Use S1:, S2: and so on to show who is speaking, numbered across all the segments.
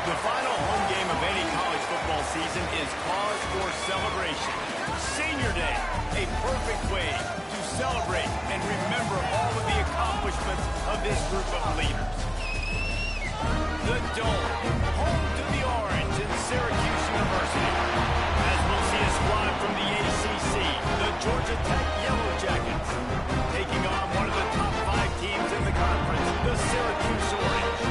S1: The final home game of any college football season is cause for celebration. Senior Day, a perfect way to celebrate and remember all of the accomplishments of this group of leaders. The Dome, home to the Orange in Syracuse University. As we'll see a squad from the ACC, the Georgia Tech Yellow Jackets, taking on one of the top 5 teams in the conference, the Syracuse Orange.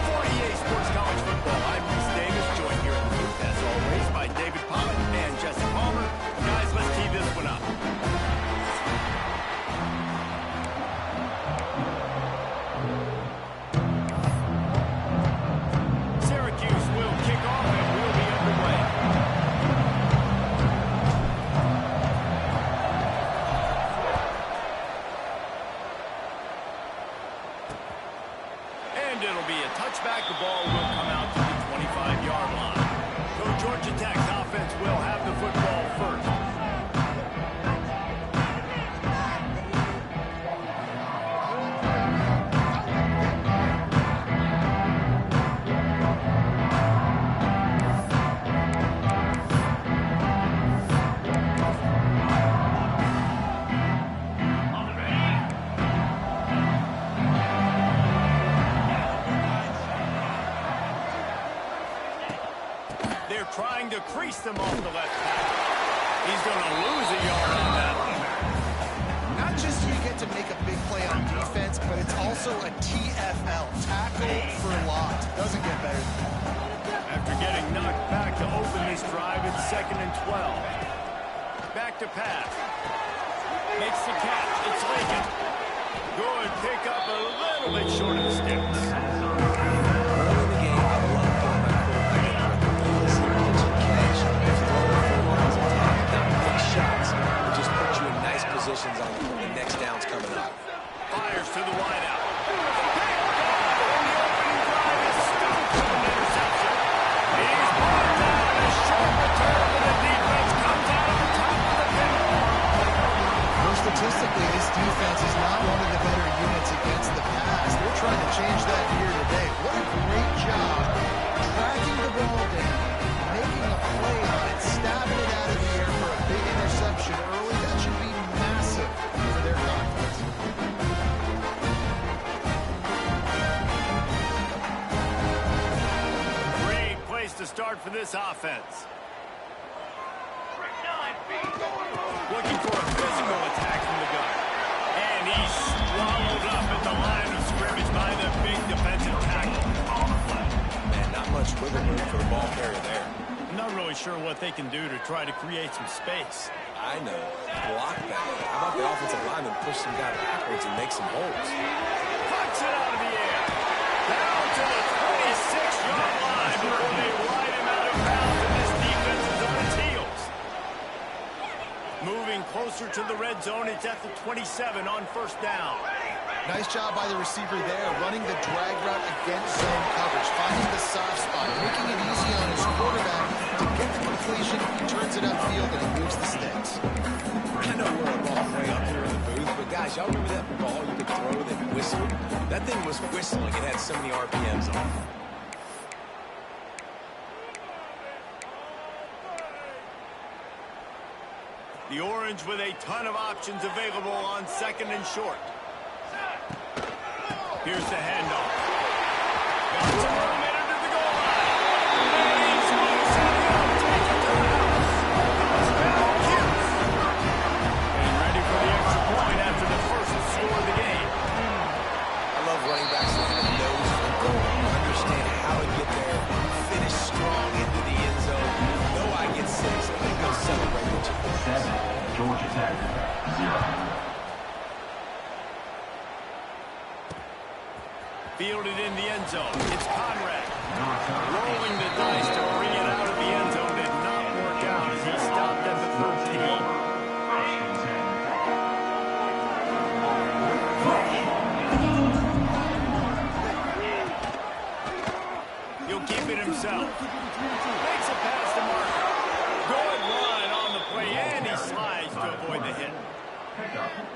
S1: For EA Sports College Football, I'm Reese Davis, joined here in the booth, as always, by David Pollock and Jesse Palmer. Guys, let's tee this one up. Syracuse will kick off and we'll be underway. And it'll be a touchback. The ball will come out to the 25-yard line. So Georgia Tech's offense will have the football first. They're trying to crease them off the left tackle. He's going to lose a yard on that one.
S2: Not just you get to make a big play on defense, but it's also a TFL, tackle for loss. Doesn't get better than that.
S1: After getting knocked back to open this drive, it's 2nd and 12. Back to pass. Makes the catch. It's Lincoln. Good pick up a little bit short of the sticks.
S3: Positions on the next downs coming up.
S1: Fires to the wideout. The opening drive is stopped with an interception. He's brought down. A short return for the defense comes out on top of the pin.
S2: Well, statistically, this defense is not one of the better units against the pass. They're trying to change that here today. What a great job tracking the ball down, making a play on it, stabbing it out of the air for a big interception early. That should be massive for their confidence.
S1: Great place to start for this offense. Looking for a physical attack from the gun. And he's swallowed up at the line of scrimmage by the big defensive tackle.
S3: Man, not much wiggle room for the ball carrier there.
S1: Not really sure what they can do to try to create some space.
S3: I know. Block that. How about the offensive lineman push some guy backwards and make some holes?
S1: Puts it out of the air. Down to the 26-yard line before they ride him out of bounds, and this defense is on its heels. Moving closer to the red zone, it's at the 27 on 1st down.
S2: Nice job by the receiver there, running the drag route against zone coverage, finding the soft spot, making it easy on his quarterback to get the completion. He turns it upfield and he moves the sticks.
S3: I know we're a long way up here in the booth, but guys, y'all remember that ball you could throw that whistled? That thing was whistling. It had so many RPMs on it.
S1: The Orange with a ton of options available on 2nd and short. Here's the handoff. Got some room into the goal line. And he's loose and he'll take it to the house. Touchdown, Cuse. And ready for the extra point after the first score of the game.
S3: I love running backs that have nose for goal. Understand how to get there, finish strong into the end zone. Know I get 6, and then go celebrate with you.
S4: 7, Georgia Tech, 0.
S1: Fielded in the end zone. It's Conrad. Rolling the dice to bring it out of the end zone. Did not work out as he stopped at the 13. He'll keep it himself. Makes a pass to Mark. Good run on the play, and he slides to avoid the hit.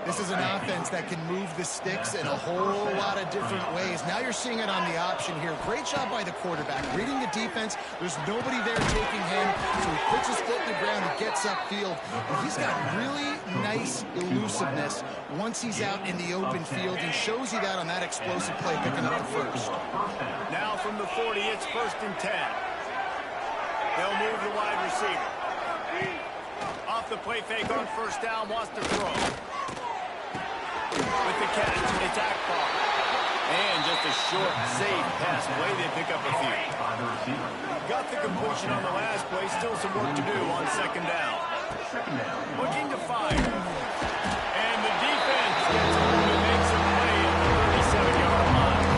S2: This is an offense that can move the sticks in a whole lot of different ways. Now you're seeing it on the option here. Great job by the quarterback. Reading the defense, there's nobody there taking him, so he puts his foot in the ground and gets upfield. And he's got really nice elusiveness once he's out in the open field. He shows you that on that explosive play, picking up the first.
S1: Now from the 40, it's 1st and 10. They'll move the wide receiver. Off the play fake on 1st down, wants to throw. With the catch, it's Akbar. And just a short, safe pass play. They pick up a few. Got the completion on the last play. Still some work to do on 2nd down. Looking to fire. And the defense gets home and makes a play at the 37-yard line.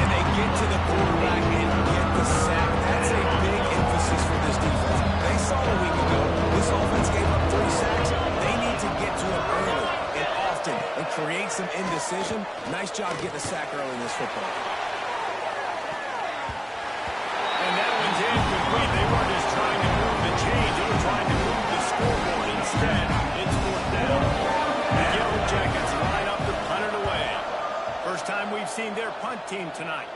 S3: And they get to the quarterback and get the sack. That's a big emphasis for this defense. They saw a week ago, this offense gave up 3 sacks. They need to get to it early and often and create some indecision. Nice job getting a sack early in this football.
S1: And that one's incomplete. They weren't just trying to move the chains. They were trying to move the scoreboard. Instead, it's 4th down. The Yellow Jackets line up to punt it away. First time we've seen their punt team tonight.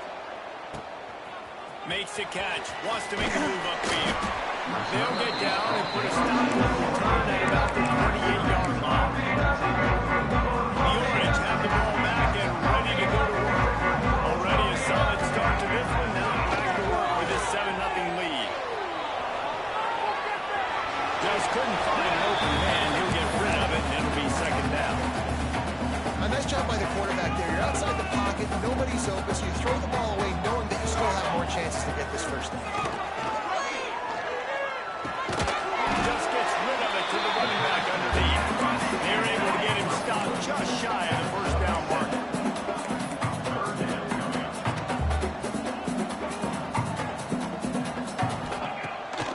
S1: Makes the catch. Wants to make a move upfield. They'll get down and put a stop to the return at about the 38-yard line. The Orange have the ball back and ready to go to work. Already a solid start to this one. Now back to work with this 7-0 lead. Just couldn't find an open man. He'll get rid of it, and it'll be 2nd down.
S2: A nice job by the quarterback there. You're outside the pocket, nobody's open, so you throw the ball away knowing that you still have more chances to get this 1st down.
S1: Just gets rid of it to the running back underneath. They're able to get him stopped just shy of the 1st down mark.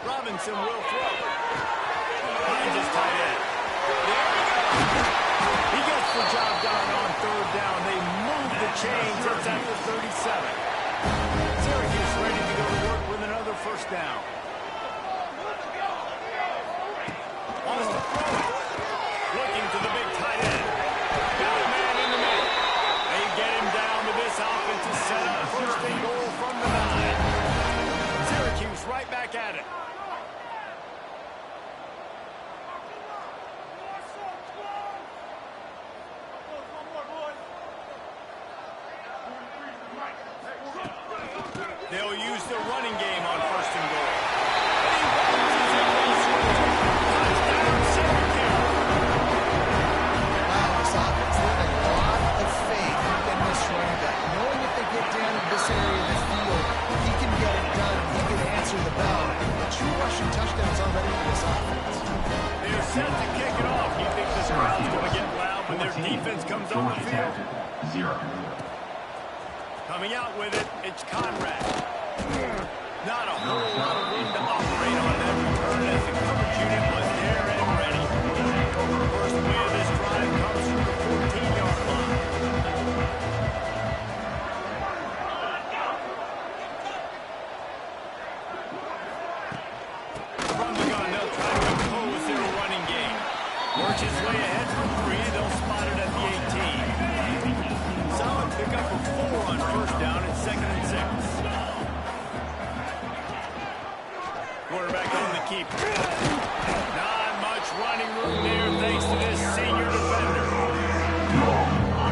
S1: Robinson will throw. Finds his tight end. There we go. He gets the job done on 3rd down. They move the chains. It's at the 37. Syracuse ready to go to work with another 1st down. Wants to throw it. Looking to the big tight end. Got a man in the middle. They get him down to this offense to set up 1st and goal from the 9. Syracuse right back at it. They'll use the running game on 1st and goal. Touchdown, Syracuse.
S2: Wow, this offense with a lot of faith in this running back. Knowing if they get down in this area of the field, he can get it done. He can answer the bell. A true rushing touchdowns already for this offense.
S1: They're set to kick it off. You think this crowd's going to get loud when their defense comes on the field?
S4: 0.
S1: Coming out with it, it's Conrad. Not a whole lot of room to operate on that return as the coverage unit was there and ready. First win of this drive comes from the 14-yard line. From the gun, they'll try to impose their running game. Works his way ahead for 3. They'll spot it at the 18. Solid pickup of 4 on 1st down and 2nd and 6. Quarterback on the keep. Not much running room there thanks to this senior defender.
S2: Go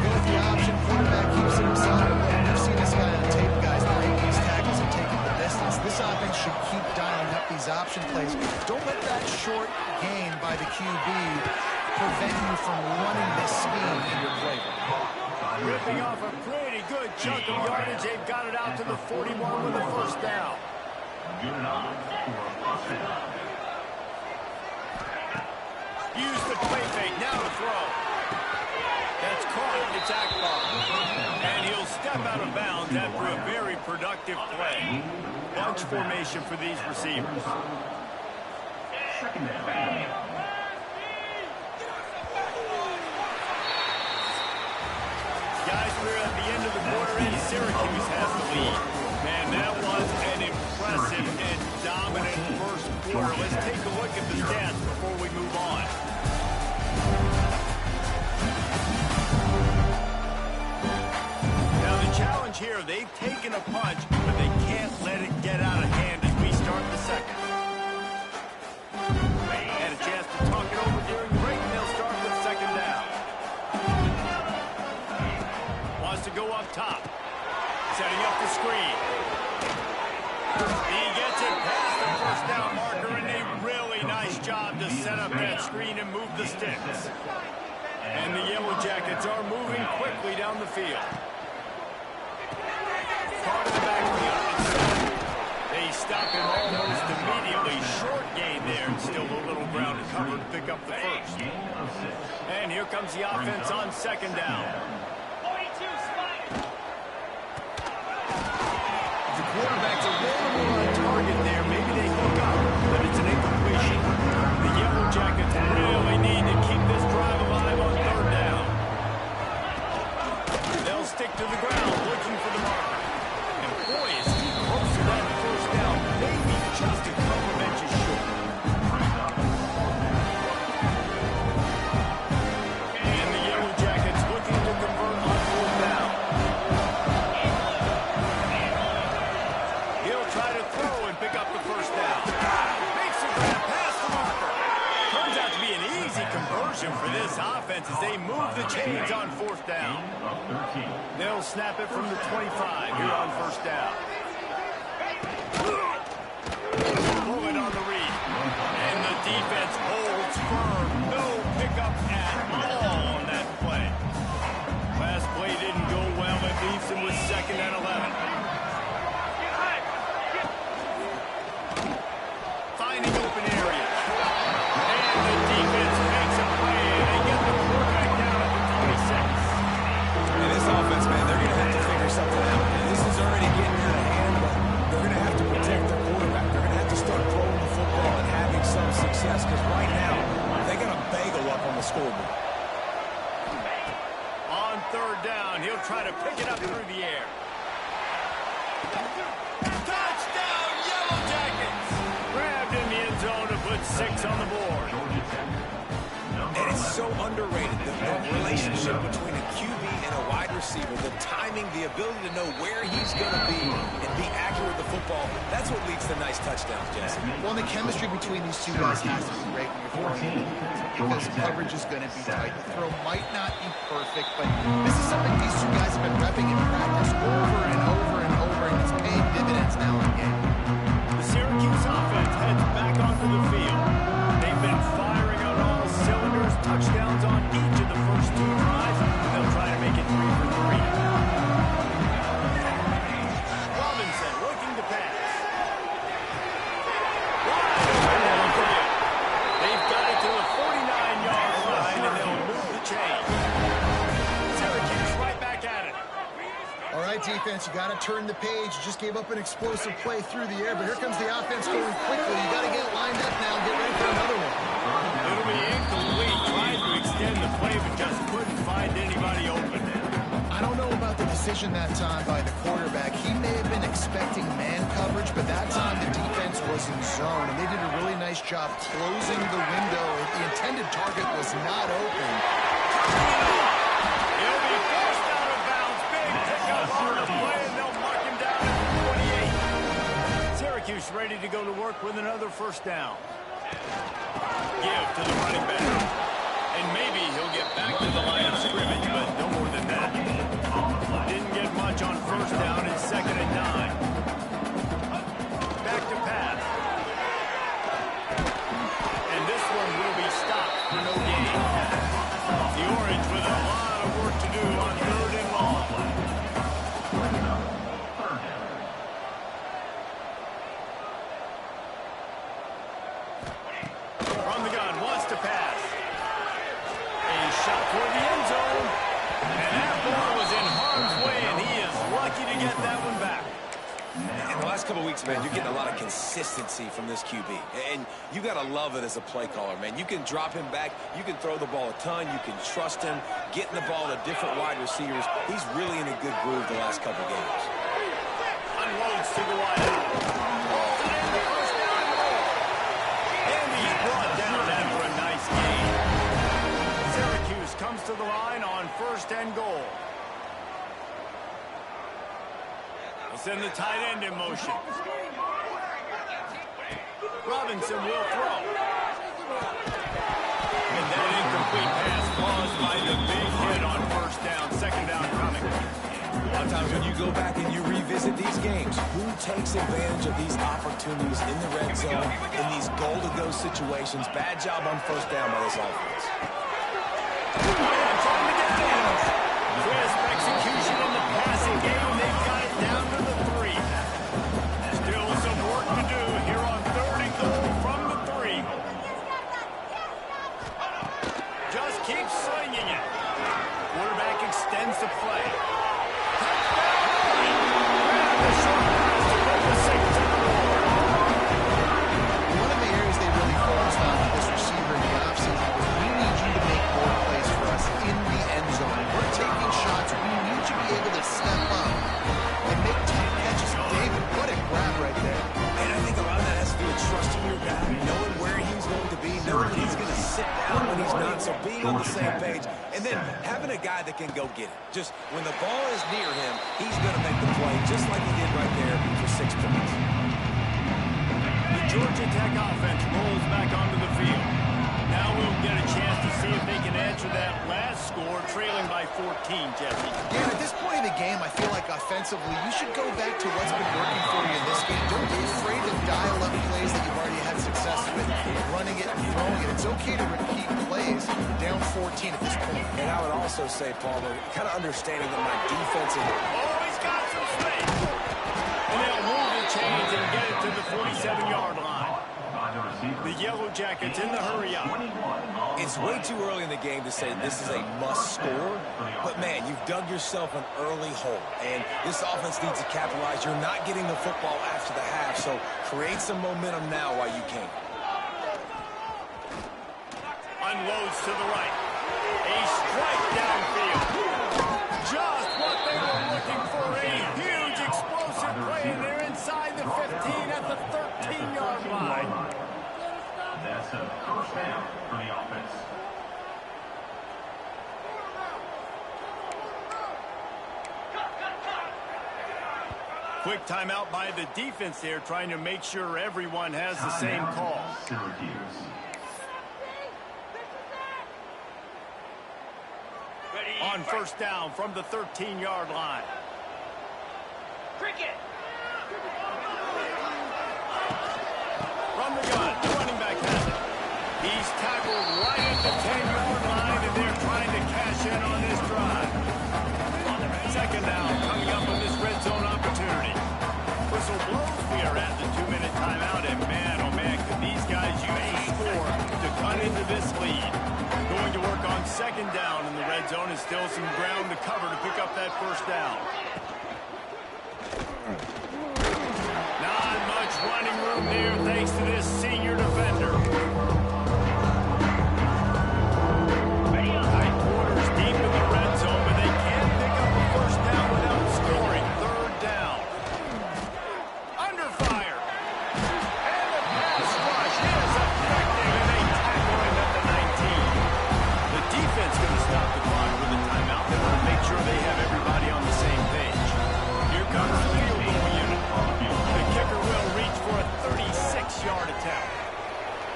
S2: with the option. Quarterback keeps it himself. We've seen this guy on tape, guys, break these tackles and taking the distance. This offense should keep dialing up these option plays. Don't let that short gain by the QB prevent you from running this scheme in your playbook.
S1: Ripping off a pretty good chunk of yardage. They've got it out to the 41 with the 1st down. Use the play fake. Now to throw. That's caught. It's Akbar. And he'll step out of bounds after a very productive play. Bunch formation for these receivers.
S4: 2nd down.
S1: Guys, we're at the end of the quarter, and Syracuse has the lead. Man, that was an impressive and dominant first quarter. Let's take a look at the stats before we move on. here. They've taken a punch, but they can't let it get out of hand as we start the second. Had a chance to talk it over during the break, and they'll start with second down. Wants to go up top. Setting up the screen. He gets it past the first down marker, and a really nice job to set up that screen and move the sticks. And the Yellow Jackets are moving quickly down the field. Part of the backfield. They stop him almost immediately. Short gain there, and still a little ground to cover to pick up the first. And here comes the offense on second down. The quarterback's a little on target there. Maybe they hook up, but it's an incompletion. The Yellow Jackets really need to keep this drive alive on third down. They'll stick to the ground, looking for the marker. And boy, is he close to that first down. Maybe just a couple of inches short. And the Yellow Jackets looking to convert on fourth down. He'll try to throw and pick up the first down. Makes a grab past the marker. Turns out to be an easy conversion for this offense as they move the chains on fourth down. They'll snap it from the 25 here on first down. Pull it on the read. And the defense holds firm. No pickup at all on that play. Last play didn't go well. It leaves him with second and 11. Finding open area. And the defense makes a play. They get the quarterback down at the 26.
S3: And this offense, man, they're going to have to figure something out. And this is already getting out of hand, but they're going to have to protect their quarterback. They're going to have to start throwing the football and having some success, because right now, they got a bagel up on the scoreboard.
S1: On third down, he'll try to pick it up through the air. Touchdown, Yellow Jackets! Grabbed in the end zone to put 6 on the board.
S3: And it's so underrated, the relationship between a QB and a wide receiver, the timing, the ability to know where he's going to be and be accurate with the football, that's what leads to nice touchdowns, Jesse.
S2: Well, the chemistry between these two guys has to be great when you're throwing because coverage is going to be tight. The throw might not be perfect, but this is something these two guys have been repping in practice over and over and over, and it's paying dividends now in the game.
S1: The Syracuse offense heads back onto the field. They've been firing on all cylinders, touchdowns on each of the first 2 drives. They'll try to make it 3 for 3. Robinson looking to pass. They've got it to the 49-yard line, and they'll move the chain. Syracuse right back at it.
S2: All right, defense, you got to turn the page. You just gave up an explosive play through the air, but here comes the offense going quickly. You got to get lined up now and get ready for another one.
S1: It'll be incomplete. Tried to extend the play, but just couldn't find anybody open.
S2: I don't know about the decision that time by the quarterback. He may have been expecting man coverage, but that time the defense was in zone, and they did a really nice job closing the window. The intended target was not open.
S1: He'll be forced out of bounds. Big pickup on the play, and they'll mark him down at the 28. Syracuse ready to go to work with another first down. Give to the running back. And maybe he'll get back to the line of scrimmage, but no more than that. Didn't get much on first down and second and 9. Back to pass. And this one will be stopped for no gain. The Orange with a lot of work to do on third and long. From the gun, wants to pass. A shot toward the end zone. And that ball was in harm's way, and he is lucky to get that one back.
S3: In the last couple of weeks, man, you're getting a lot of consistency from this QB. And you got to love it as a play caller, man. You can drop him back. You can throw the ball a ton. You can trust him. Getting the ball to different wide receivers. He's really in a good groove the last couple games.
S1: Unloads to the wide out. Rolls it in the first down and more. And he's brought down after a nice gain. Syracuse comes to the line on first and goal. send the tight end in motion. Robinson will throw. And that incomplete pass caused by the big hit on first down. Second down coming.
S3: A lot of times when you go back and you revisit these games, who takes advantage of these opportunities in the red zone, in these goal-to-go situations? Bad job on first down by this offense.
S1: Trying to get down. Crisp execution in the passing game. They've got it down to the 3. Still some work to do here on 3rd and goal from the 3. Just keep slinging it. Quarterback extends the play.
S2: One of the areas they really focused on with this receiver in the offseason was we need you to make more plays for us in the end zone. We're taking shots. We need you to be able to step up and make tough catches. David, what a grab right there.
S3: And I think a lot of that has to do with trusting your guy, knowing where he's going to be, knowing that he's going to sit down when he's not, so being on the same page, and then having a guy that can go get it. Just when the ball is near him, he's going to make the play, just like he did right there for 6 points.
S1: The Georgia Tech offense rolls back onto the field. Now we'll get a chance to see if they can answer that last score, trailing by 14, Jesse.
S2: Yeah, at this point in the game, I feel like offensively, you should go back to what's been working for you in this game. Don't be afraid to dial up plays that you've already had success with, running it and throwing it. It's okay to repeat plays. You're down 14 at this point.
S3: And I would also say, Palmer, kind of understanding that my defense is...
S1: Always got some space. And they'll move the chains and get it to the 47-yard line. The Yellow Jackets in the hurry-up.
S3: It's way too early in the game to say this is a must score, but man, you've dug yourself an early hole, and this offense needs to capitalize. You're not getting the football after the half, so create some momentum now while you can.
S1: Unloads to the right. A strike downfield. Just what they were looking for. A huge explosive play, and they're inside the 15 at the 13-yard line.
S4: That's a first down for the offense.
S1: Quick timeout by the defense there, trying to make sure everyone has the same call.
S4: Syracuse.
S1: On first down from the 13-yard line.
S5: Cricket.
S1: From the gun, the running back has it. He's tackled right at the 10-yard line, and they're trying to cash in on this drive. Second down coming up on this red zone opportunity. Whistle blows. We are at the 2-minute timeout, and man, oh man, could these guys use the score to cut into this lead. Going to work on second down in the red zone, and still some ground to cover to pick up that first down. Not much running room there thanks to this senior defender. Tight quarters deep in the red zone, but they can't pick up a first down without scoring. Third down. Under fire. And the pass rush is effective, and they tackle him at the 19. The defense going to stop the clock with a timeout. They want to make sure they have everybody on the same page. Here comes the field goal unit. The kicker will reach for a 36-yard attempt.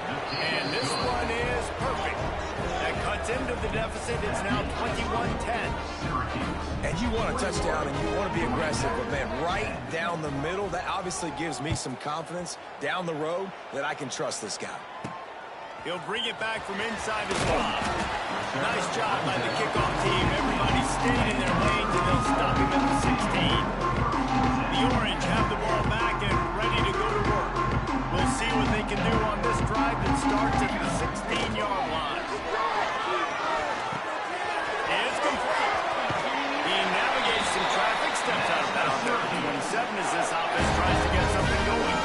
S1: And this one is perfect. That cuts into the deficit. It's now 21-10.
S3: And you want a touchdown and you want to be aggressive, but man, right down the middle, that obviously gives me some confidence down the road that I can trust this guy.
S1: He'll bring it back from inside his block. Nice job by the kickoff team. Everybody stayed in their lanes, and they'll stop him at the 16. The Orange have the ball back and ready to go to work. We'll see what they can do on this drive that starts at the 16-yard line. It's complete. He navigates some traffic, steps out of bounds at the 27 as this offense tries to get something going.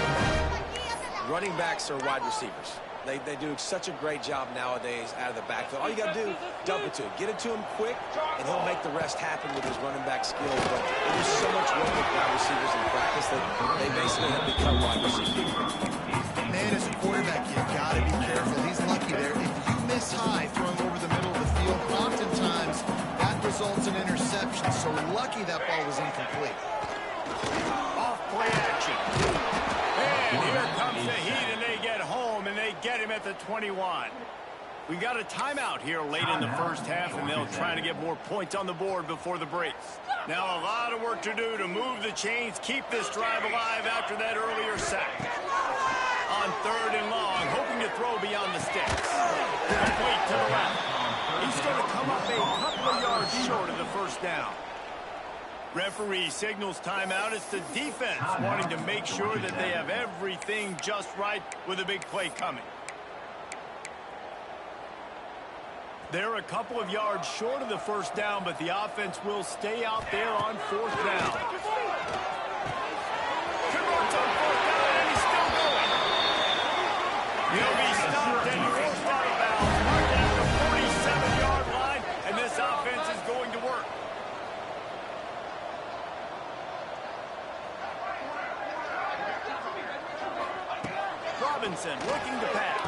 S3: Running backs are wide receivers. They do such a great job nowadays out of the backfield. All you got to do, dump it to him. Get it to him quick, and he'll make the rest happen with his running back skills. But they do so much work with wide receivers in practice that they basically have become wide receivers.
S2: Man, as a quarterback, you got to be careful. He's lucky there. If you miss high throwing over the middle of the field, oftentimes that results in interception. So lucky that ball was incomplete.
S1: play action. And here comes the heat, and they get home, and they get him at the 21. We got a timeout here late in the first half, and they'll try to get more points on the board before the breaks. Now a lot of work to do to move the chains, keep this drive alive after that earlier sack. On 3rd and long, hoping to throw beyond the sticks. Complete to the left. He's going to come up a couple of yards short of the first down. Referee signals timeout. It's the defense wanting to make sure that they have everything just right with a big play coming. They're a couple of yards short of the first down, but the offense will stay out there on 4th down. Converts on 4th down, and he's still going. He'll be stopped and forced out of bounds. Marked at the 47-yard line, and this offense is going to work. Robinson looking to pass.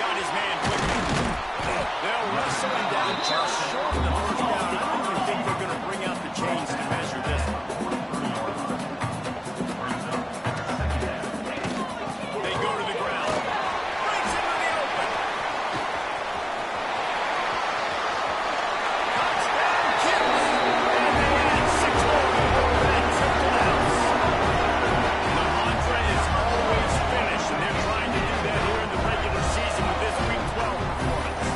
S1: Got his man quickly. They'll wrestle him down just short of the first down. I don't even think they're going to bring out the chains to measure this one. They go to the ground. Breaks into the open. Touchdown, Kips. And they add 6 more before that triple outs. The mantra is always finish, and they're trying to do that here in the regular season with this Week 12 performance.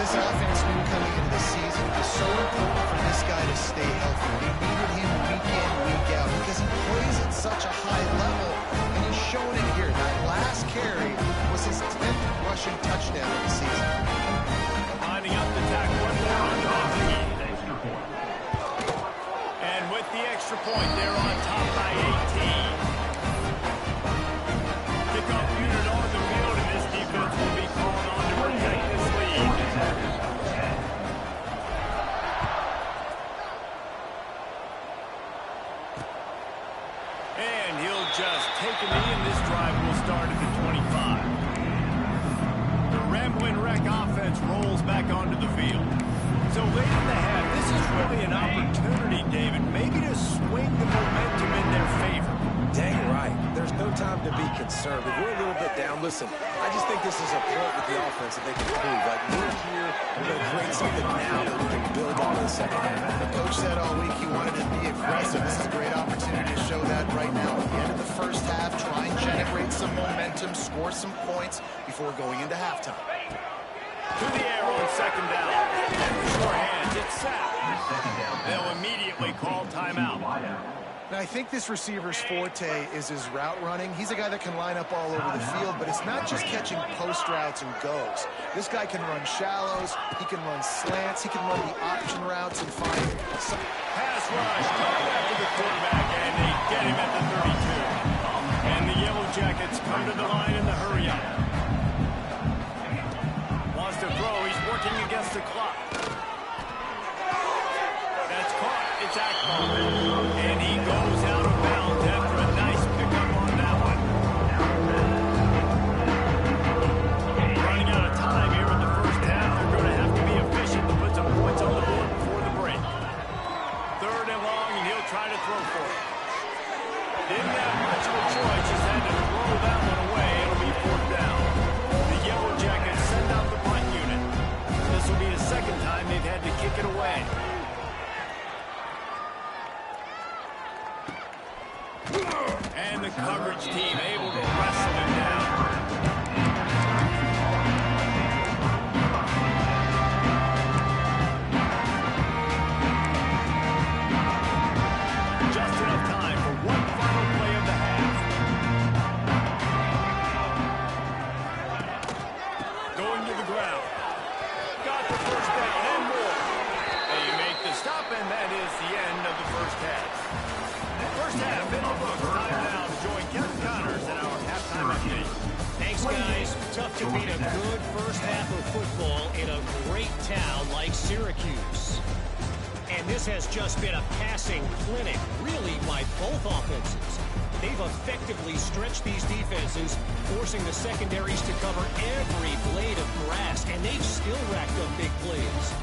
S2: This offense knew coming into the season it was so important for this guy to stay healthy. They needed him week in, week out because he plays at such a high level, and he's shown it here. That last carry was his 10th rushing touchdown of the season.
S1: Lining up the tackle one more on Coffee. And with the extra point, they're on top by 18. Kickoff unit on the field, and this defense will be called on to protect this lead. And he'll just take a knee, and this drive will start at the 25. The Ramblin' Wreck offense rolls back onto the field. So late in the half, this is really an opportunity, David, maybe to swing the momentum in their favor.
S3: Dang right. There's no time to be concerned. If we're a little bit down, listen, I just think this is a point with the offense that they can prove. Like, we're here, we're going to create something now that we can build on in the second half.
S2: The coach said all week he wanted to be aggressive. This is a great opportunity to show that right now. At the end of the first half, try and generate some momentum, score some points before going into halftime.
S1: To the air on 2nd down. And with sure hands, it's sacked. They'll immediately call timeout.
S2: Now, I think this receiver's forte is his route running. He's a guy that can line up all over the field, but it's not just catching post routes and goes. This guy can run shallows, he can run slants, he can run the option routes and find some...
S1: Pass rush, coming after the quarterback, and they get him at the 32. And the Yellow Jackets come to the line in the hurry-up. Wants to throw, he's working against the clock. That's caught, it's Akbar. And he goes out of bounds after a nice pickup on that one. Running out of time here in the first half. They're going to have to be efficient to put some points on the board before the break. 3rd and long, and he'll try to throw for it. Didn't have much of a choice, just had to throw that one away. It'll be 4th down. The Yellow Jackets send out the punt unit. This will be the 2nd time they've had to kick it away. And the coverage team able to wrestle him down. Just enough time for one final play of the half. Going to the ground. Got the first down and more. They make the stop, and that is the end of the first half. First half in the books. Time now to join Kevin Connors in our halftime update.
S5: Thanks, guys. Tough to beat a good first half of football in a great town like Syracuse. And this has just been a passing clinic, really, by both offenses. They've effectively stretched these defenses, forcing the secondaries to cover every blade of grass, and they've still racked up big plays.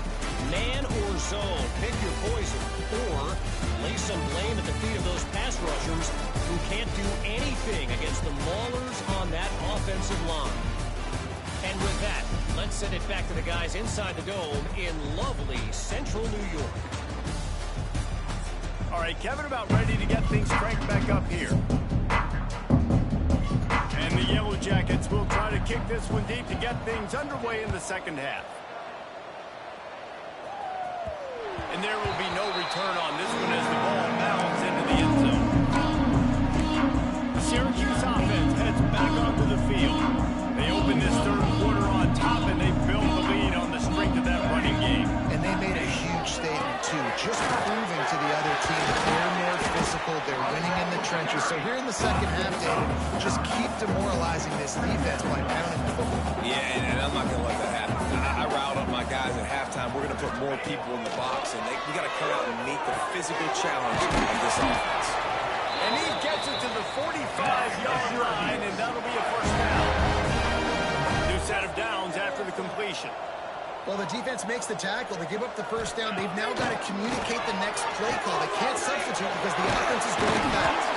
S5: Man or zone, pick your poison. Or lay some blame at the feet of those pass rushers who can't do anything against the maulers on that offensive line. And with that, let's send it back to the guys inside the dome in lovely central New York.
S1: All right, Kevin, about ready to get things cranked back up here. And the Yellow Jackets will try to kick this one deep to get things underway in the second half. And there will be no return on this one as the ball bounds into the end zone. The Syracuse offense heads back onto the field. They open this third quarter on top, and they build the lead on the strength of that running game.
S2: And they made a huge statement, too, just proving to the other team that they're more physical, they're winning in the trenches. So here in the second half, David, just keep demoralizing this defense by pounding the football.
S3: Yeah, and I'm not going to let that happen. I riled up my guys at halftime. We're going to put more people in the box, and we got to come out and meet the physical challenge of this offense.
S1: And he gets it to the 45-yard line, and that'll be a first down. New set of downs after the completion.
S2: Well, the defense makes the tackle. They give up the first down. They've now got to communicate the next play call. They can't substitute because the offense is going fast.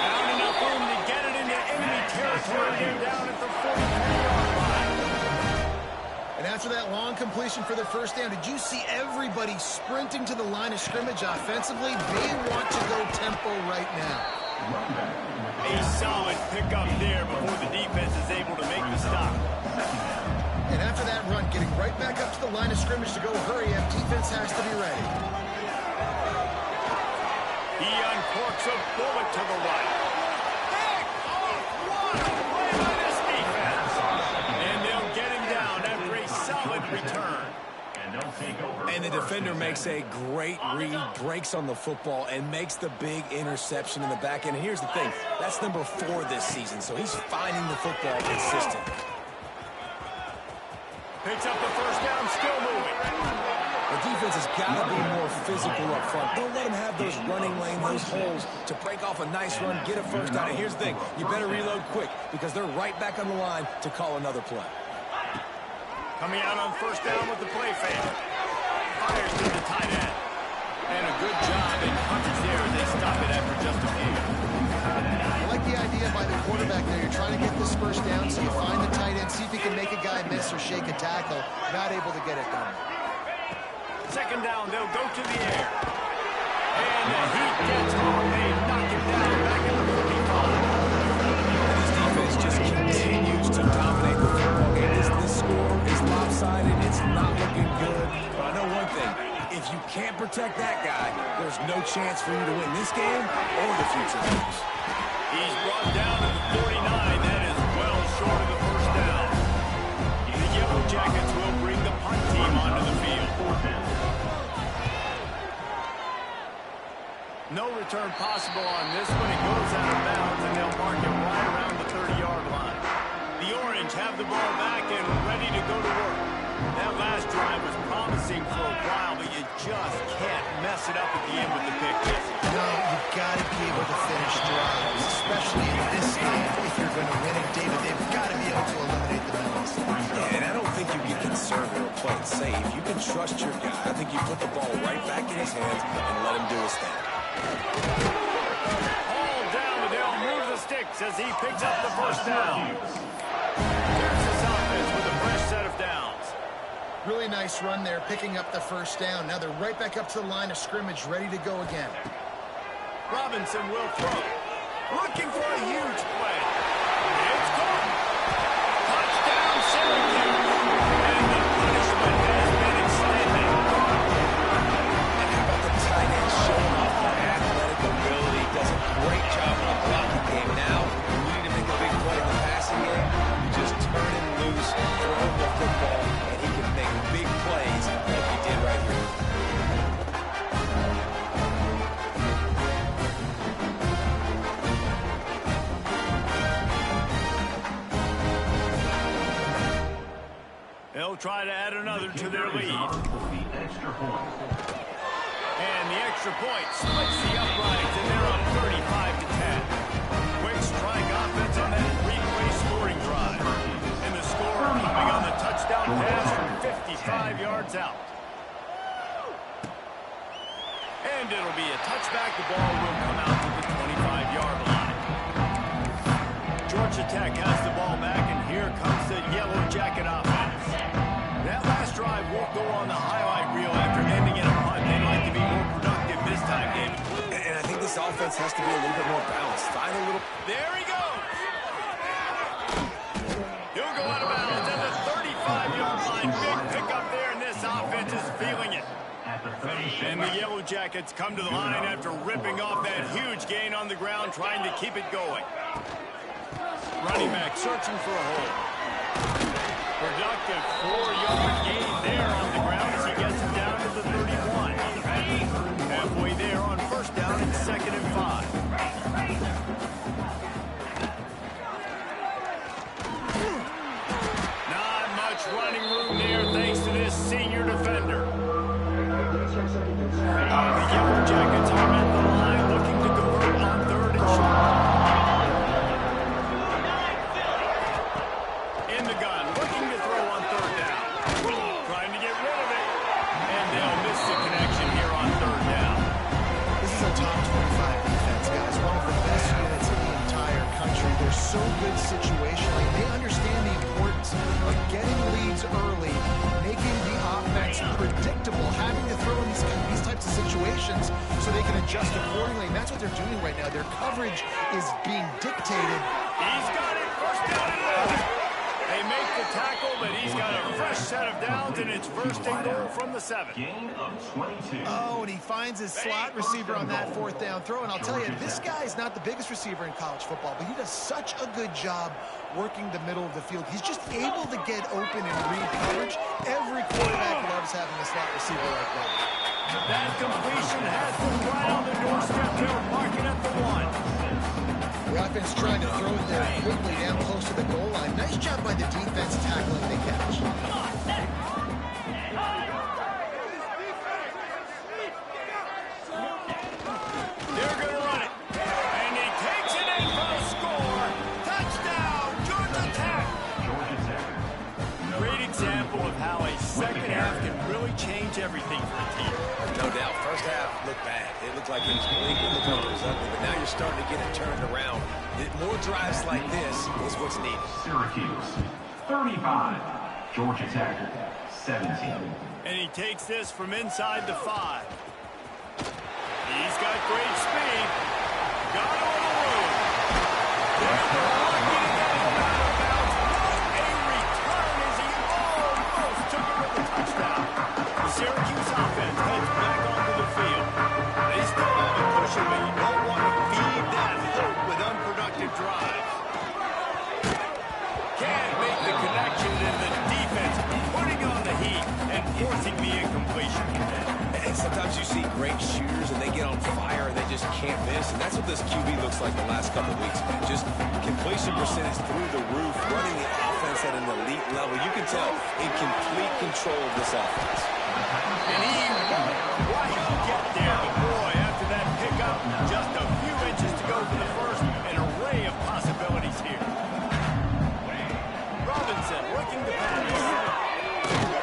S1: Not enough room to get it into enemy territory. They're down at the 43-yard line.
S2: And after that long completion for the first down, did you see everybody sprinting to the line of scrimmage offensively? They want to go tempo right now.
S1: A solid pickup there before the defense is able to make the stop.
S2: And after that run, getting right back up to the line of scrimmage to go hurry up, defense has to be ready.
S1: He uncorks a bullet to the right. Pick off one play by this defense. And they'll get him down after a solid return.
S3: And the defender makes a great read, breaks on the football, and makes the big interception in the back end. And here's the thing, that's number 4 this season, so he's finding the football consistent.
S1: Picks up the first down, still moving.
S3: The defense has got to be more physical up front. Don't let them have those running lane, those holes to break off a nice run, get a first down. And here's the thing, you better reload quick because they're right back on the line to call another play.
S1: Coming out on first down with the play fake. Fires to the tight end. And a good job in coverage there. They stop it after just a few.
S2: I like the idea by the quarterback there. You're trying to get this first down, so you find the tight end, see if you can make a guy miss or shake a tackle. Not able to get it done.
S1: Second down, they'll go to the air. And the heat gets home. They knock him down back at the 45.
S3: This defense just continues to dominate the football game. This score is lopsided. It's not looking good. But I know one thing. If you can't protect that guy, there's no chance for you to win this game or the future games.
S1: He's brought down to the 49. That is well short of the first down. The Yellow Jackets will bring the punt team onto the field. No return possible on this one. It goes out of bounds, and they'll mark it right around the 30-yard line. The Orange have the ball back and ready to go to work. That last drive was promising for a while, but you just can't mess it up at the end with the pick, Jesse.
S2: No, you've got to be able to finish drives, especially in this game. If you're going to win it, David, they've got to be able to eliminate the penalties.
S3: Yeah, and I don't think you get conservative or play it safe. You can trust your guy. I think you put the ball right back in his hands and let him do his thing.
S1: All down, and they'll move the sticks as he picks up the first down. Here's this offense with a fresh set of downs.
S2: Really nice run there, picking up the first down. Now they're right back up to the line of scrimmage, ready to go again.
S1: Robinson will throw. Looking for a huge play. It's caught. Touchdown, Syracuse. And the punishment has been extended.
S3: And how about the tight end showing off that athletic ability? Does a great job on the blocking game. Now, we need to make a big play in the passing game. You just turn him loose, throw him the football, and he can make big plays like he did right here.
S1: They'll try to add another to their lead. And the extra point splits the uprights, and they're up 35-10. Quick strike offense on that three-play scoring drive. And the score coming on the touchdown pass from 55 yards out. And it'll be a touchback. The ball will come out to the 25-yard line. Georgia Tech has the ball back, and here comes the Yellow Jacket offense. That last drive won't go on the highlight reel after ending in a punt. They'd like to be more productive this time, David.
S3: And I think this offense has to be a little bit more balanced. Find a little...
S1: There he goes. He'll go out of bounds at the 35-yard line. Big pickup there, and this offense is feeling it. And the Yellow Jackets come to the line after ripping off that huge gain on the ground, trying to keep it going. Running back searching for a hole. Productive 4-yard gain there on the ground as he gets it down to the 31. Halfway there on first down and 2nd and 5. Not much running room there thanks to this senior defender. The Yellow Jackets are at the line looking to convert on 3rd and short. In the gun, looking to throw on 3rd down. Trying to get rid of it. And they'll miss the connection here on 3rd down.
S2: This is a top 25 defense, guys. One of the best units in the entire country. They're so good situationally. They understand the importance of getting leads early, making the offense predictable, having to throw in these types of situations so they can adjust accordingly. And that's what they're doing right now. Their coverage is being dictated.
S1: He's got it. First down and long. They make the tackle, but he's got a fresh set of downs, and it's 1st and goal from the 7.
S4: Gain of 22.
S2: Oh, and he finds his slot receiver on that 4th down throw. And I'll tell you, this guy's not the biggest receiver in college football, but he does such a good job working the middle of the field. He's just able to get open and read coverage. Every quarterback loves having a slot receiver like that.
S1: That completion has them right on the doorstep. They're marking at the 1.
S2: The offense trying to throw it there quickly down close to the goal line. Nice job by the defense tackling the catch.
S1: They're going to run it. And he takes it in for a score. Touchdown, Georgia Tech. Great example of how a second half can really change everything for a team.
S3: No doubt. First half looked bad. It looked like it was bleak. It looked like it was ugly. But now you're starting to get it turned around. More drives like this is what's needed.
S4: Syracuse 35, Georgia Tech 17.
S1: And he takes this from inside the 5. He's got great speed. Got it on the road. They're lucky to get him out of bounds. What a return as he almost took it with a touchdown. The Syracuse offense heads back onto the field. They still have a cushion, but you don't want to feed that hope with unproductive drives. Can't make the connection, and the defense putting on the heat and forcing the incompletion.
S3: And sometimes you see great shooters and they get on fire and they just can't miss. And that's what this QB looks like the last couple of weeks, man. Just completion percentage through the roof, running the offense at an elite level. You can tell in complete control of this offense.
S1: And he won't quite get there. But boy, after that pickup, just a few inches to go for the first. An array of possibilities here. Robinson looking to pass.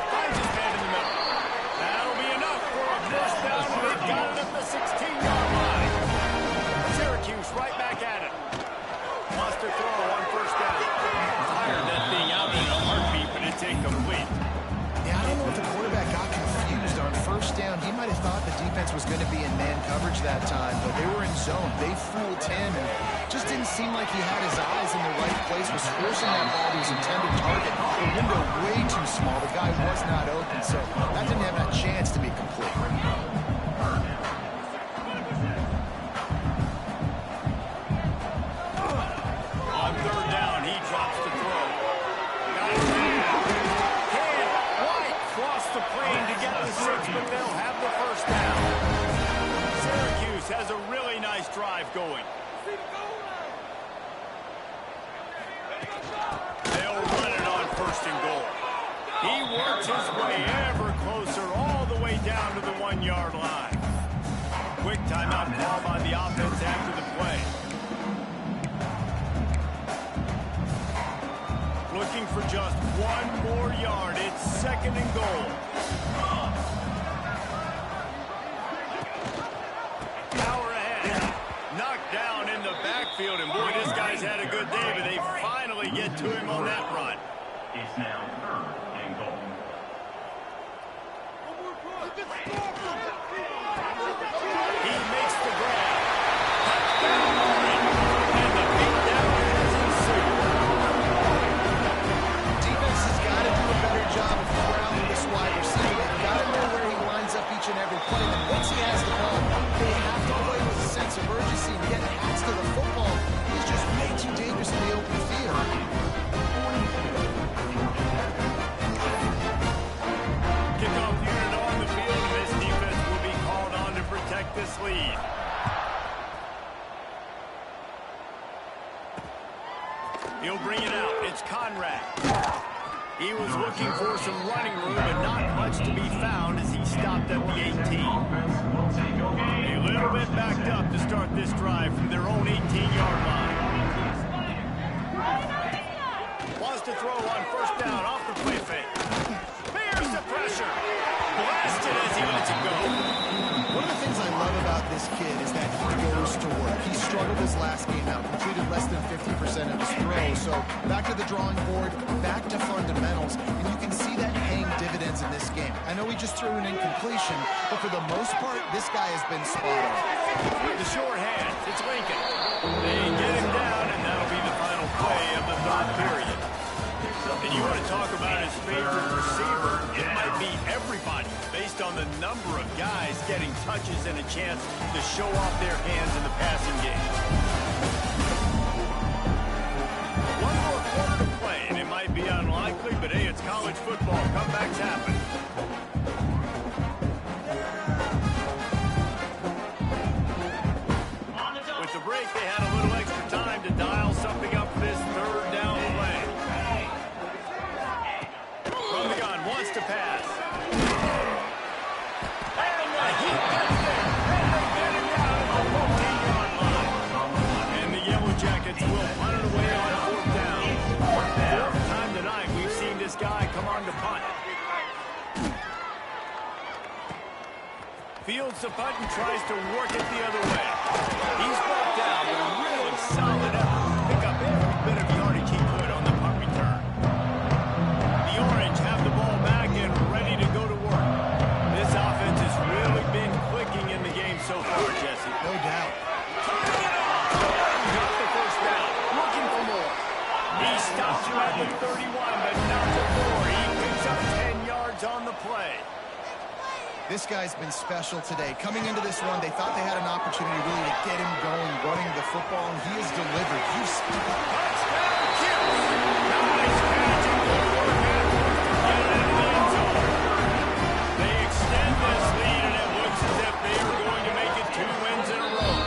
S1: Finds his man in the middle. That'll be enough for a first down. They've got it at the 16-yard line. Syracuse right back at it. Wants to throw on first down. Fired that thing out in a heartbeat, but it's incomplete.
S2: Yeah, I don't know if the quarterback got confused on first down. He might have thought the defense was going to be in man coverage that time, but they were in zone. They fooled him, and just didn't seem like he had his eyes in the right place, was forcing that ball to his intended target. The window way too small. The guy was not open, so that didn't have that chance to be complete.
S1: On third down, he drops to throw. Got it. Can't quite cross the plane to get the 6, but they'll have the first down. Syracuse has a really nice drive going. They'll run it on 1st and goal. He works his way ever closer all the way down to the 1-yard line. Quick timeout call by the offense after the play. Looking for just 1 more yard. It's 2nd and goal. field, and boy, this guy's had a good day, but they finally get to him on that run.
S4: It's now 3rd and goal.
S1: He makes the grab. Touchdown, Orange. And the beatdown has ensued.
S2: Defense has got to do a better job of corralling this wide receiver. They've got to know where he lines up each and every play. And once he has the ball, they have to play with a sense of urgency and get hats to the football. He's just way too dangerous in the open field.
S1: Kickoff unit on the field, and this defense will be called on to protect this lead. He'll bring it out. It's Conrad. He was looking for some running room, but not much to be found as he stopped at the 18. A little bit backed up to start this drive from their own 18-yard line. Wants to throw on first down off the play fake. Bears the pressure. Blasted as he lets it go.
S2: One of the things I love about this kid is that he goes to work. He struggled his last game out, completed less than 50% of his throws. So back to the drawing board, back to fundamentals, and you can see that paying dividends in this game. I know he just threw an incompletion, but for the most part, this guy has been spot on.
S1: The short hand, it's Lincoln. They get him down, and that'll be the final play of the third period. And you want to talk about his favorite receiver, it might be everybody based on the number of guys getting touches and a chance to show off their hands in the passing game. One more quarter to play, and it might be unlikely, but hey, it's college football. Comebacks happen. With the break, they had a little extra time to dial something up for this third down play. From the gun, wants to pass. And he gets there. And they get him down at the 14-yard line. And the Yellow Jackets will punt it away on fourth down. Fourth time tonight we've seen this guy come on to punt. Fields the punt and tries to work it the other way. He's brought down with a really solid effort to pick up every bit of yardage he could on the punt return. The Orange have the ball back and ready to go to work. This offense has really been clicking in the game so far, Jesse.
S2: No doubt.
S1: Got the first down, looking for more. He stops you at the 31, but not before. He picks up 10 yards on the play.
S2: This guy's been special today. Coming into this one, they thought they had an opportunity really to get him going, running the football, and he has delivered.
S1: Touchdown, Kills. Nice catch and good work afterwards to get it in the end zone. They extend this lead, and it looks as if they are going to make it 2 wins in a row.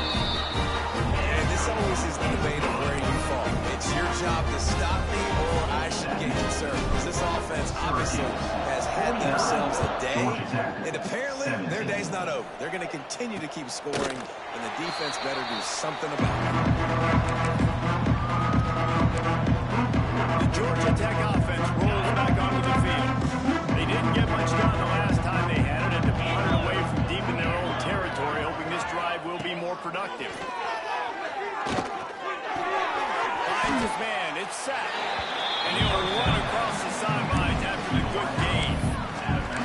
S3: And this always is the debate of where you fall. It's your job to stop me, or I should get concerned. Because this offense obviously has had themselves a day, and apparently their day's not over. They're going to continue to keep scoring, and the defense better do something about it.
S1: The Georgia Tech offense rolls back onto the field. They didn't get much done the last time they had it, and to punt it away from deep in their own territory, hoping this drive will be more productive. Finds his man, it's sacked, and he'll run across the sidelines after the good gain.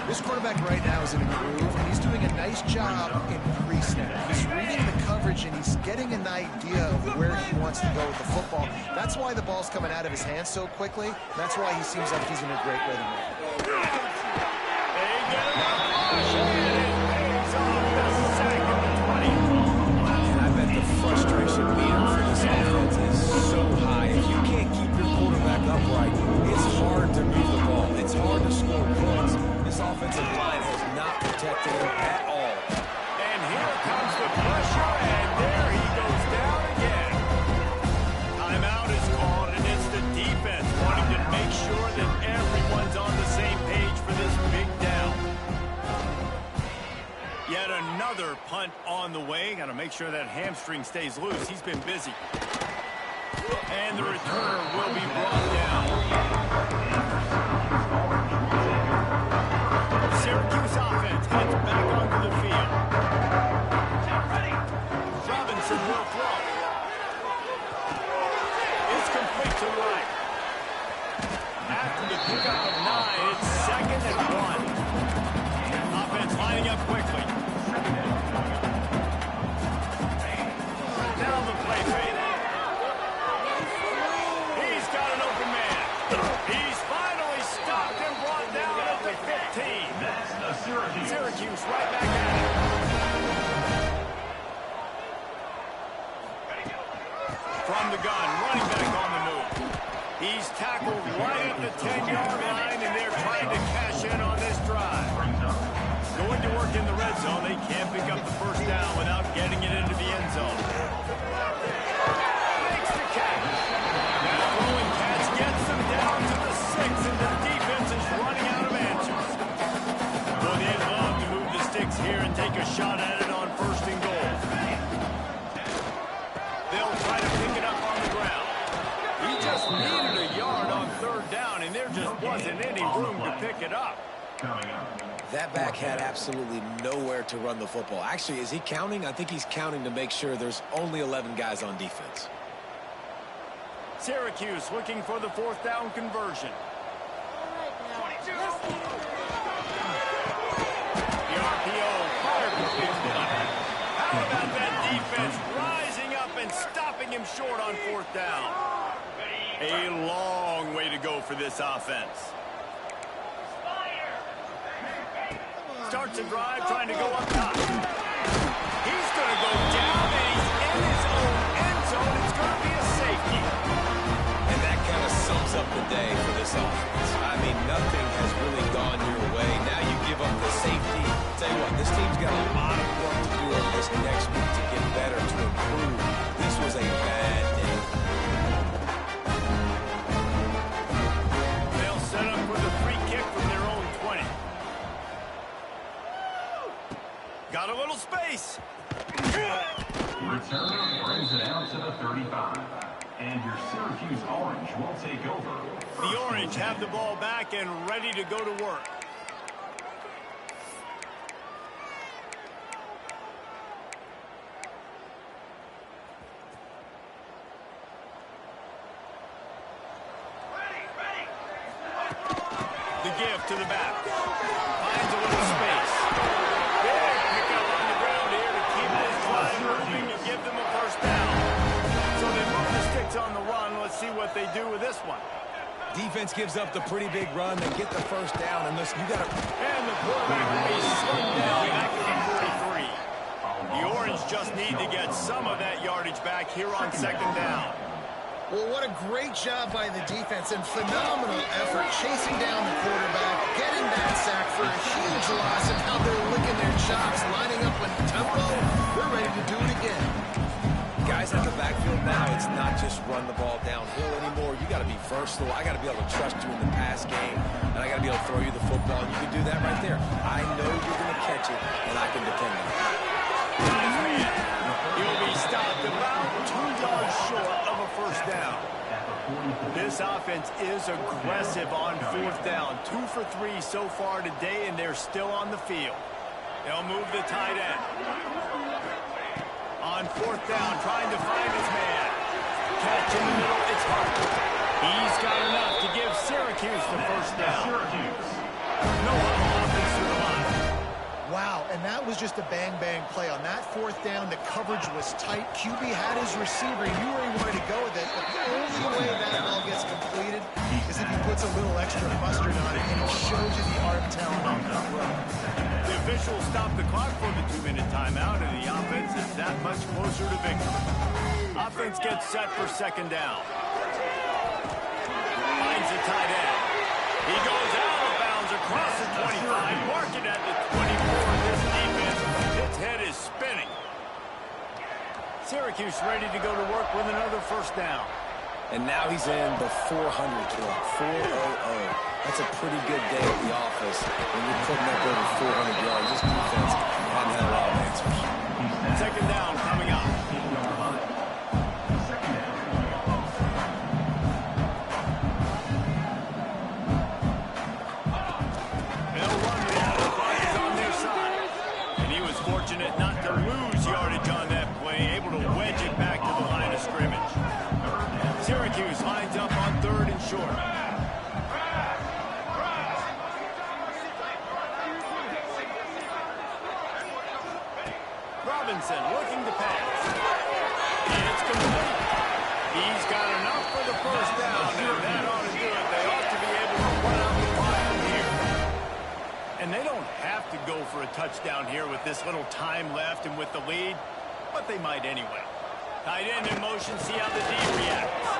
S2: This quarterback right now is in a groove, and he's doing a nice job in pre-snap. He's reading the coverage, and he's getting an idea of where he wants to go with the football. That's why the ball's coming out of his hands so quickly. That's why he seems like he's in a great rhythm.
S1: They get him out of motion, and it pays off the sack at the 20.
S3: And I bet the frustration meter for this offense is so high. If you can't keep your quarterback upright, it's hard to move the ball. It's hard to score points. This offensive line has not protected him at all.
S1: And here comes the pressure, and there he goes down again. Timeout is called, and it's the defense wanting to make sure that everyone's on the same page for this big down. Yet another punt on the way. Got to make sure that hamstring stays loose. He's been busy. And the returner will be brought down. Syracuse offense heads back onto the field. Robinson will throw. It's complete to the right. After the pickup of 9, it's 2nd and 1. Offense lining up quickly. Now the play fake. He's got an open man. He's finally stopped and brought down at the 15.
S4: That's the
S1: Syracuse right back at it. From the gun, running back on the move. He's tackled right at the 10-yard line, and they're trying to cash in on this drive. Going to work in the red zone. They can't pick up the first down without getting it into the end zone. Makes the catch. That throwing catch gets them down to the 6, and the defense is running out of answers. Well, they'd love to move the sticks here and take a shot at it on 1st and goal. They'll try to pick it up on the ground. He just needed a yard on 3rd down, and there just wasn't any room to pick it up.
S3: That back had absolutely nowhere to run the football. Actually, is he counting? I think he's counting to make sure there's only 11 guys on defense.
S1: Syracuse looking for the 4th down conversion. The RPO fired complete. How about that defense rising up and stopping him short on 4th down? A long way to go for this offense. Starts a drive trying to go up top. He's going to go down, and he's in his own end zone. It's going to be a safety.
S3: And that kind of sums up the day for this offense. I mean, nothing has really gone your way. Now you give up the safety. Tell you what, this team's got a lot of work to do over this next week to get better, to improve. This was a bad day.
S1: They'll set up with a free kick from their own 20. Got a little space.
S4: Return brings it out to the 35. And your Syracuse Orange will take over.
S1: The Orange have the ball back and ready to go to work. The give to the back. Finds a little space. Big pickup on the ground here to keep this drive moving and give them a 1st down. So they move the sticks on the run. Let's see what they do with this one.
S3: Defense gives up the pretty big run. They get the 1st down, and listen, you got to...
S1: And the quarterback will be slowed down back at the 43. The Orange just need to get some of that yardage back here on 2nd down.
S2: Well, what a great job by the defense and phenomenal effort chasing down the quarterback, getting that sack for a huge loss, and now they're licking their chops, lining up in tempo. They're ready to do it again.
S3: Guys at the backfield now, it's not just run the ball downhill anymore. You got to be versatile. I got to be able to trust you in the pass game, and I got to be able to throw you the football, and you can do that right there. I know you're going to catch it, and I can depend on it.
S1: He'll be stopped about 2 yards short of a 1st down. This offense is aggressive on 4th down. 2 for 3 so far today, and they're still on the field. They'll move the tight end. On 4th down, trying to find his man. Catch in the middle, it's Hart. He's got enough to give Syracuse the 1st down. No offense to the line.
S2: Wow, and that was just a bang-bang play. On that 4th down, the coverage was tight. QB had his receiver. He knew where he wanted to go with it, but the only way that ball gets completed is if he puts a little extra mustard on it, and he shows you the arm talent on the throw.
S1: The officials stop the clock for the 2-minute timeout, and the offense is that much closer to victory. Offense gets set for 2nd down. Finds the tight end. He goes out of bounds across the 25, marking at the 24. This defense, its head is spinning. Syracuse ready to go to work with another 1st down.
S3: And now he's in the 400 club, 400. That's a pretty good day at the office when you're putting up over 400 yards. This defense hadn't had a lot of answers.
S1: 2nd down coming up. They'll run the ball. The clock is on their side. And he was fortunate not to lose yardage on that play, able to wedge it back to the line of scrimmage. Syracuse Syracuse lines up on 3rd and short. Robinson looking to pass. It's complete. He's got enough for the first down, and that ought to do it. They ought to be able to run out the fire here. And they don't have to go for a touchdown here with this little time left and with the lead, but they might anyway. Tight end in motion, see how the D reacts.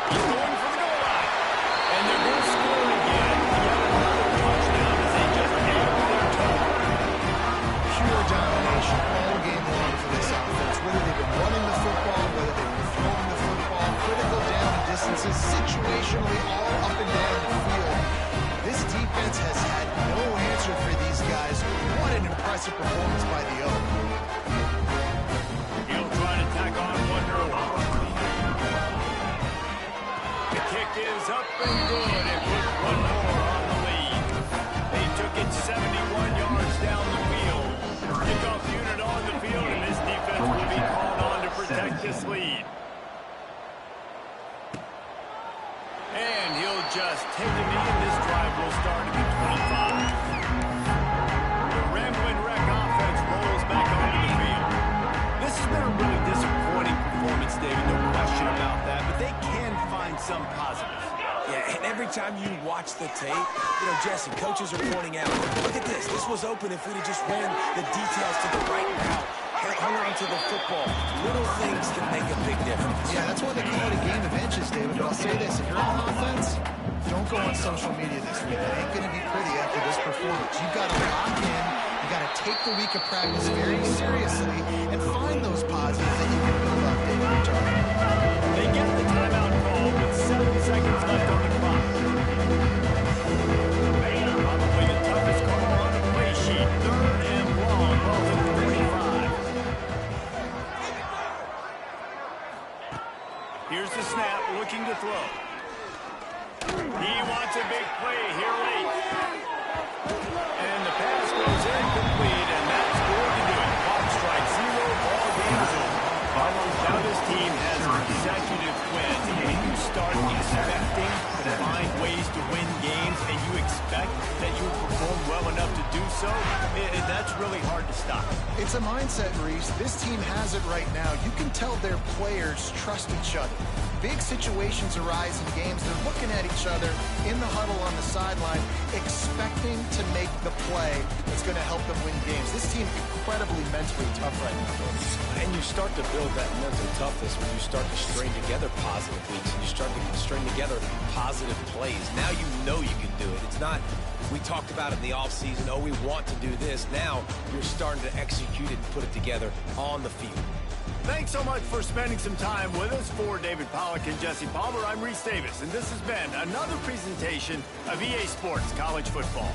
S1: He's going for the goal line. And they're going to score again. Yet another touchdown as they just nailed their total.
S2: Pure domination all game long for this offense. Whether they've been running the football, whether they've been throwing the football, critical down and distances, situationally all up and down the field. This defense has had no answer for these guys. What an impressive performance by the Oak.
S1: He'll try to tack on one early. The kick is up and good and put one more on the lead. They took it 71 yards down the field. Kickoff unit on the field, and this defense will be called on to protect this lead. And he'll just take a knee, and this drive will start at the 25. The rambling wreck offense rolls back onto the field. This has been a really disappointing performance, David, no question about that, but they can find some positives.
S3: Yeah, and every time you watch the tape, Jesse, coaches are pointing out, look at this. This was open if we'd have just ran the details to the right route, hung on to the football. Little things can make a big difference.
S2: Yeah, that's why they call it a game of inches, David. But I'll say this, if you're on offense, don't go on social media this week. It ain't going to be pretty after this performance. You've got to lock in. You've got to take the week of practice very seriously and find those positives that you can build up, David. You're talking about.
S1: They get the timeout call with 7 seconds left on the clock. Probably the toughest call on the play sheet. 3rd and long, off of the 45. Here's the snap, looking to throw. He wants a big play here late. And the pass goes incomplete, and that's going to do it. Clock strike 0, ball game is over. Now this team has consecutive wins, and when you start expecting to find ways to win games and you expect that you will perform well enough to do so, that's really hard to stop.
S2: It's a mindset, Reese. This team has it right now. You can tell their players trust each other. Big situations arise in games. They're looking at each other in the huddle on the sideline, expecting to make the play that's going to help them win games. This team incredibly mentally tough right now.
S3: And you start to build that mental toughness when you start to string together positive weeks and you start to string together positive plays. Now you know you can do it. It's not, we talked about it in the offseason, oh, we want to do this. Now you're starting to execute it and put it together on the field.
S1: Thanks so much for spending some time with us. For David Pollack and Jesse Palmer, I'm Reese Davis, and this has been another presentation of EA Sports College Football.